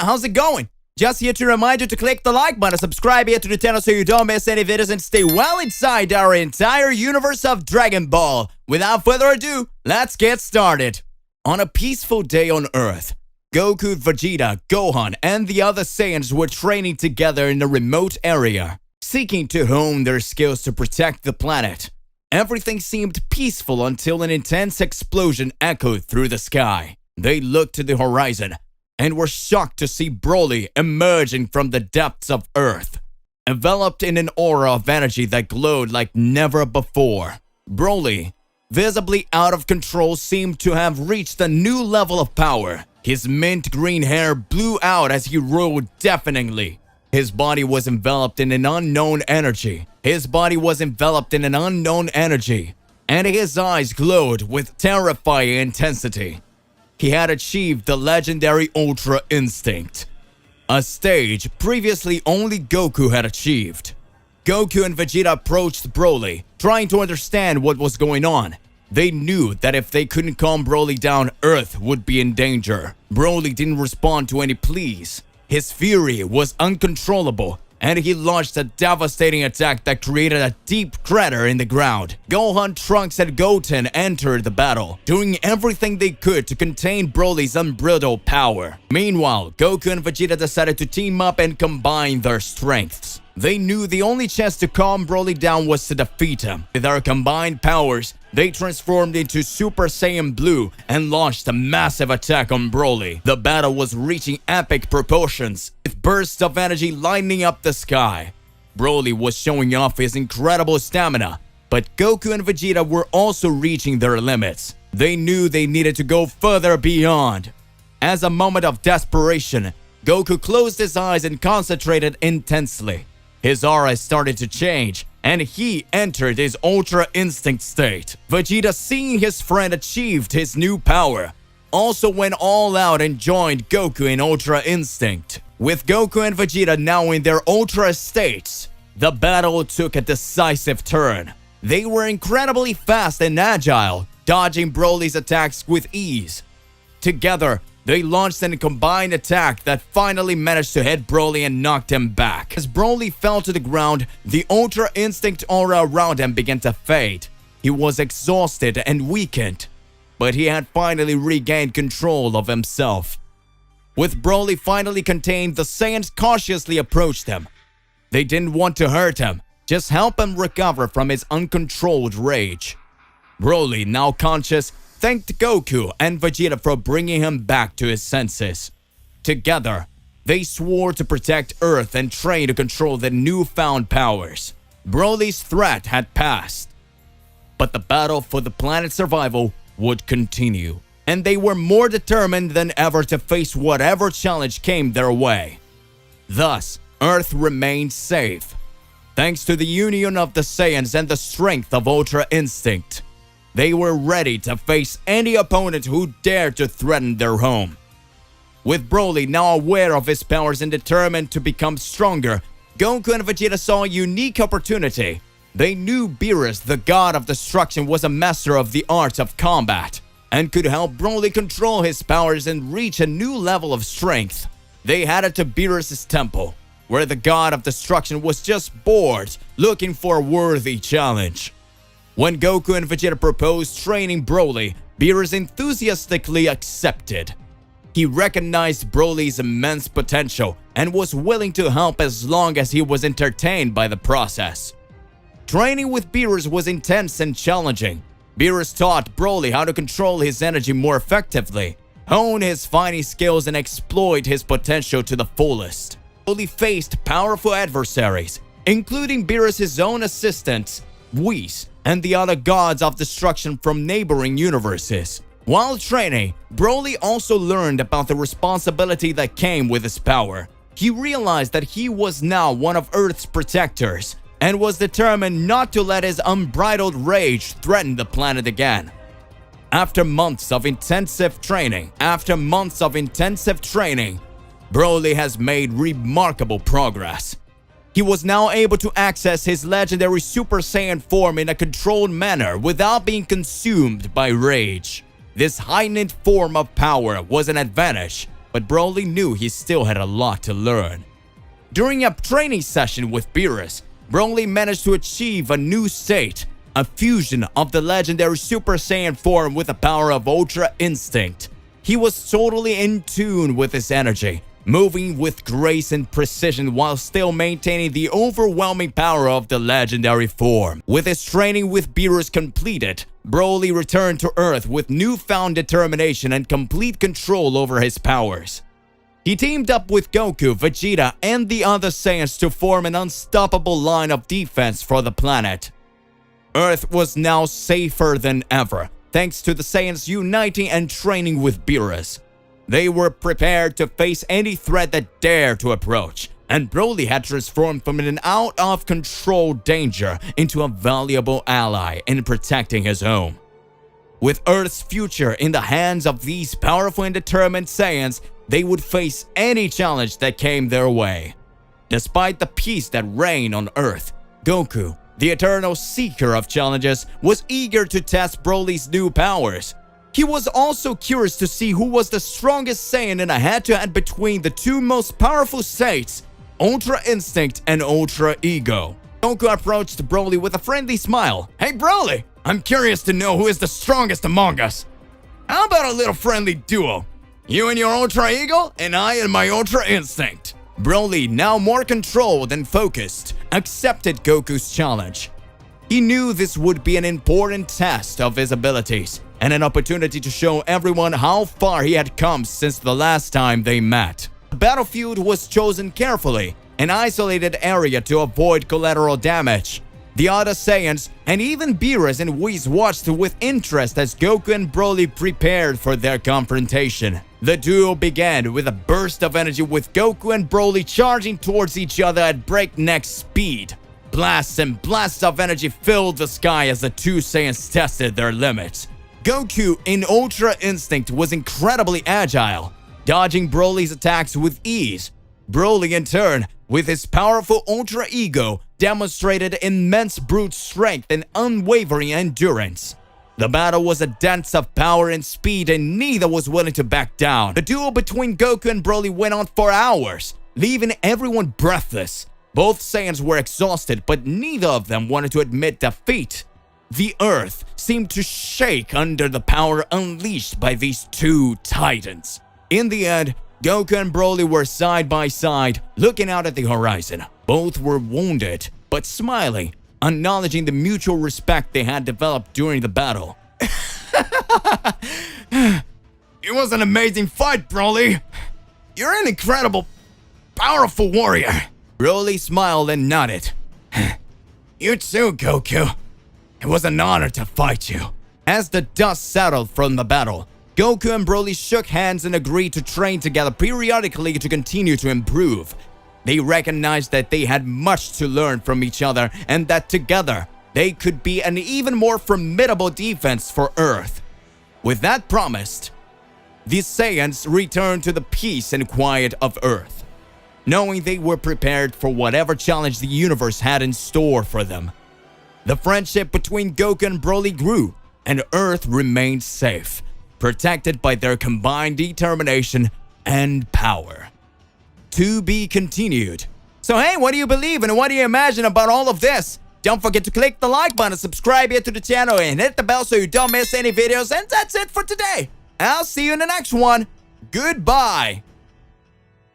how's it going? Just here to remind you to click the like button, subscribe here to the channel so you don't miss any videos and stay well inside our entire universe of Dragon Ball. Without further ado, let's get started. On a peaceful day on Earth, Goku, Vegeta, Gohan, and the other Saiyans were training together in a remote area, seeking to hone their skills to protect the planet. Everything seemed peaceful until an intense explosion echoed through the sky. They looked to the horizon and were shocked to see Broly emerging from the depths of Earth, enveloped in an aura of energy that glowed like never before. Broly, visibly out of control, seemed to have reached a new level of power. His mint green hair blew out as he roared deafeningly. His body was enveloped in an unknown energy. And his eyes glowed with terrifying intensity. He had achieved the legendary Ultra Instinct, a stage previously only Goku had achieved. Goku and Vegeta approached Broly, trying to understand what was going on. They knew that if they couldn't calm Broly down, Earth would be in danger. Broly didn't respond to any pleas. His fury was uncontrollable, and he launched a devastating attack that created a deep crater in the ground. Gohan, Trunks, and Goten entered the battle, doing everything they could to contain Broly's unbridled power. Meanwhile, Goku and Vegeta decided to team up and combine their strengths. They knew the only chance to calm Broly down was to defeat him. With their combined powers, they transformed into Super Saiyan Blue and launched a massive attack on Broly. The battle was reaching epic proportions, with bursts of energy lighting up the sky. Broly was showing off his incredible stamina, but Goku and Vegeta were also reaching their limits. They knew they needed to go further beyond. As a moment of desperation, Goku closed his eyes and concentrated intensely. His aura started to change, and he entered his Ultra Instinct state. Vegeta, seeing his friend achieved his new power, also went all out and joined Goku in Ultra Instinct. With Goku and Vegeta now in their Ultra states, the battle took a decisive turn. They were incredibly fast and agile, dodging Broly's attacks with ease. Together, they launched a combined attack that finally managed to hit Broly and knocked him back. As Broly fell to the ground, the Ultra Instinct aura around him began to fade. He was exhausted and weakened, but he had finally regained control of himself. With Broly finally contained, the Saiyans cautiously approached him. They didn't want to hurt him, just help him recover from his uncontrolled rage. Broly, now conscious, thanked Goku and Vegeta for bringing him back to his senses. Together, they swore to protect Earth and train to control their newfound powers. Broly's threat had passed, but the battle for the planet's survival would continue, and they were more determined than ever to face whatever challenge came their way. Thus, Earth remained safe, thanks to the union of the Saiyans and the strength of Ultra Instinct. They were ready to face any opponent who dared to threaten their home. With Broly now aware of his powers and determined to become stronger, Goku and Vegeta saw a unique opportunity. They knew Beerus, the god of destruction, was a master of the art of combat and could help Broly control his powers and reach a new level of strength. They headed to Beerus' temple, where the god of destruction was just bored, looking for a worthy challenge. When Goku and Vegeta proposed training Broly, Beerus enthusiastically accepted. He recognized Broly's immense potential and was willing to help as long as he was entertained by the process. Training with Beerus was intense and challenging. Beerus taught Broly how to control his energy more effectively, hone his fighting skills, and exploit his potential to the fullest. Broly faced powerful adversaries, including Beerus' own assistants, Whis, and the other gods of destruction from neighboring universes. While training, Broly also learned about the responsibility that came with his power. He realized that he was now one of Earth's protectors and was determined not to let his unbridled rage threaten the planet again. After months of intensive training, Broly has made remarkable progress. He was now able to access his legendary Super Saiyan form in a controlled manner without being consumed by rage. This heightened form of power was an advantage, but Broly knew he still had a lot to learn. During a training session with Beerus, Broly managed to achieve a new state, a fusion of the legendary Super Saiyan form with the power of Ultra Instinct. He was totally in tune with his energy, moving with grace and precision while still maintaining the overwhelming power of the legendary form. With his training with Beerus completed, Broly returned to Earth with newfound determination and complete control over his powers. He teamed up with Goku, Vegeta, and the other Saiyans to form an unstoppable line of defense for the planet. Earth was now safer than ever, thanks to the Saiyans uniting and training with Beerus. They were prepared to face any threat that dared to approach, and Broly had transformed from an out-of-control danger into a valuable ally in protecting his home. With Earth's future in the hands of these powerful and determined Saiyans, they would face any challenge that came their way. Despite the peace that reigned on Earth, Goku, the eternal seeker of challenges, was eager to test Broly's new powers. He was also curious to see who was the strongest Saiyan in a head-to-head between the two most powerful states, Ultra Instinct and Ultra Ego. Goku approached Broly with a friendly smile. "Hey Broly, I'm curious to know who is the strongest among us. How about a little friendly duel? You and your Ultra Ego, and I and my Ultra Instinct." Broly, now more controlled and focused, accepted Goku's challenge. He knew this would be an important test of his abilities, and an opportunity to show everyone how far he had come since the last time they met. The battlefield was chosen carefully, an isolated area to avoid collateral damage. The other Saiyans, and even Beerus and Whis watched with interest as Goku and Broly prepared for their confrontation. The duel began with a burst of energy with Goku and Broly charging towards each other at breakneck speed. Blasts and blasts of energy filled the sky as the two Saiyans tested their limits. Goku in Ultra Instinct was incredibly agile, dodging Broly's attacks with ease. Broly in turn, with his powerful Ultra Ego, demonstrated immense brute strength and unwavering endurance. The battle was a dance of power and speed, and neither was willing to back down. The duel between Goku and Broly went on for hours, leaving everyone breathless. Both Saiyans were exhausted, but neither of them wanted to admit defeat. The Earth seemed to shake under the power unleashed by these two titans. In the end, Goku and Broly were side by side, looking out at the horizon. Both were wounded, but smiling, acknowledging the mutual respect they had developed during the battle. It was an amazing fight, Broly. You're an incredible, powerful warrior. Broly smiled and nodded. You too, Goku. It was an honor to fight you. As the dust settled from the battle, Goku and Broly shook hands and agreed to train together periodically to continue to improve. They recognized that they had much to learn from each other and that together, they could be an even more formidable defense for Earth. With that promised, the Saiyans returned to the peace and quiet of Earth, knowing they were prepared for whatever challenge the universe had in store for them. The friendship between Goku and Broly grew, and Earth remained safe, protected by their combined determination and power. To be continued. So hey, what do you believe and what do you imagine about all of this? Don't forget to click the like button, subscribe here to the channel, and hit the bell so you don't miss any videos. And that's it for today. I'll see you in the next one. Goodbye.